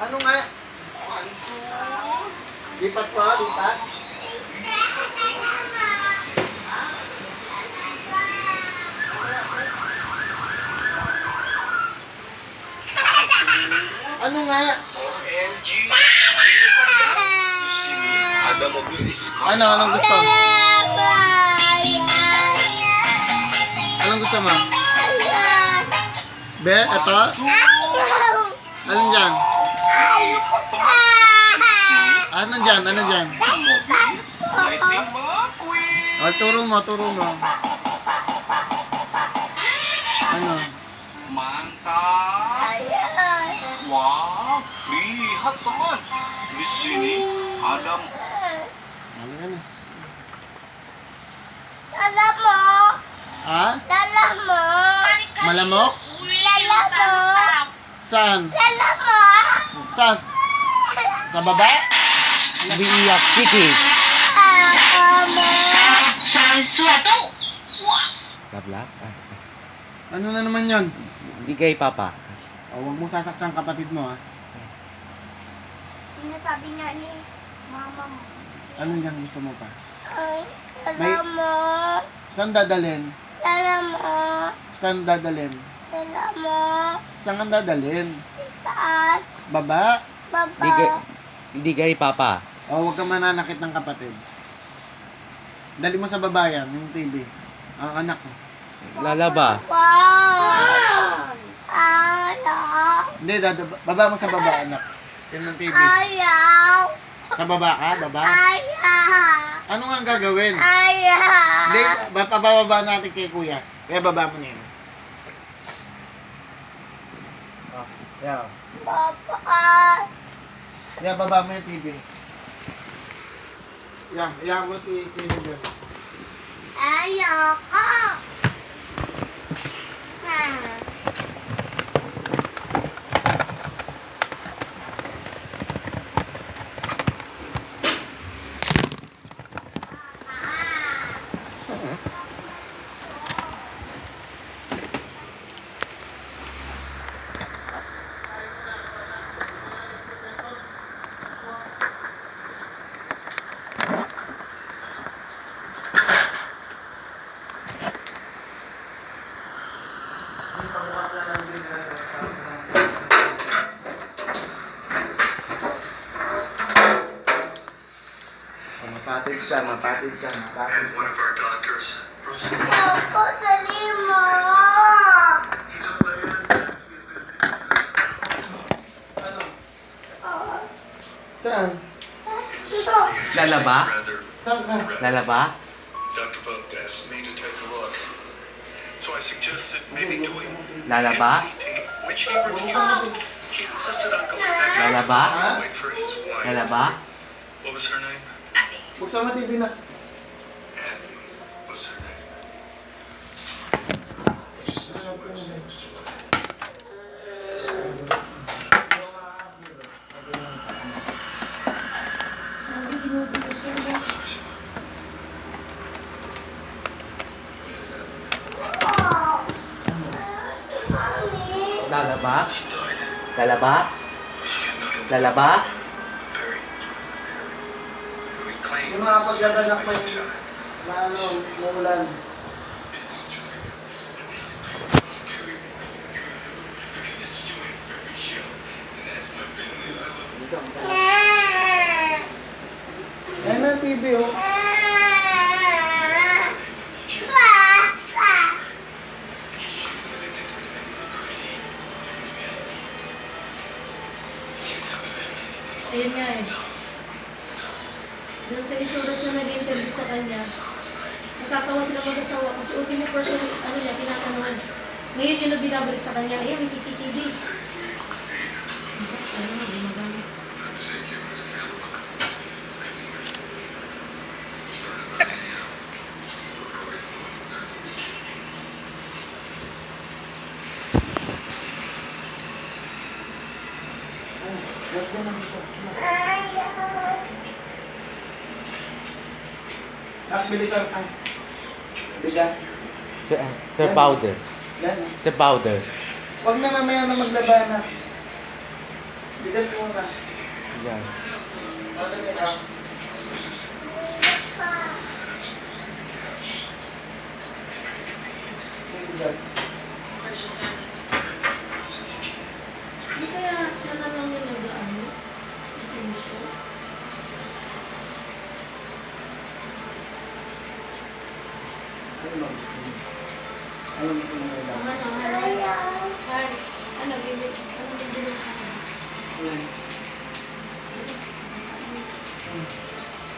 Ano nga? Lipat pa, lipat. Ano nga? Ano? Anong gusto? Anong gusto mo? Be, ito? Anong dyan? Ano dyan? Ano dyan? Oh, turo mo, turo mo. Ano? Wow, lihat teman. Di sini ada Ano yan? Lala mo. Ha? Lala mo. Malamok? Lala mo. Saan? Lala mo. Saan? Sa baba? Umiiyak si Kate. Ako mo. Lablak? Ano na naman yon? Hindi kay Papa. Oh, huwag mo sasaktan kapatid mo, ha? Sinasabi niya ni mama mo. Ano yan gusto mo pa? Ay, lala May- mo. Saan dadalhin? Lala mo. Saan dadalhin? Lala mo. Saan kang dadalhin? Taas. Baba? Hindi kay, Baba. hindi kay Papa. O, huwag kang mananakit ng kapatid. Dali mo sa babayan, yung TV. Ang anak ko. Lalaba. Wow. Ayaw. Hindi, baba mo sa baba, anak. Yun ang TV. Ayaw. Sa baba ka? Baba? Ayaw. Ano nga ang gagawin? Ayaw. Hindi, pababa natin kay kuya. Kaya baba mo na yun. Oh, yeah. Papas. Yeah, baba mo yung TV. Yeah, yeah mo si Kuya. Ayoko. Ah. Mapatid ka, mapatid ka, mapatid ka. one of our doctors, Bruce. Ayoko, dali mo. Saan? Lalaba? Saan ka? Lalaba? Dr. Vogt asked me to take a look. So I suggested maybe doing Lalaba? MCT, which he refused. He insisted on going back Lalaba? and wait for his wife. Lalaba? What was her name? Buksan mo TV na. Abby was her name. Lalaba? She died. Lalaba? She had nothing to Lalaba? bury. We claimed Yung mga pagdadanak mo my yung child. na ano, muulan. This is true. Because it's Julian's favorite show. And that's my family I love. Yan ang TV, oh. Ayun nga eh. Doon sa insurance na nag-interview sa kanya, nagkatawa sila mag-asawa kasi ultimo person, ano niya, tinatanong. Ngayon yun ang binabalik sa kanya, ayan, may CCTV. Ano nga, gumagamit. Tapos bili ka. Bigas. Sir powder. Yan. Sir powder. Huwag na mamaya na maglaba na. Bigas muna. Yan. Ano nila? May bigas. Hindi kaya siya na lang yung nag-ano? Puso. Ano ba gusto mo? Ano gusto mo nila? Ano? Ay, ano? Ano? Bibili sa akin. Ayan.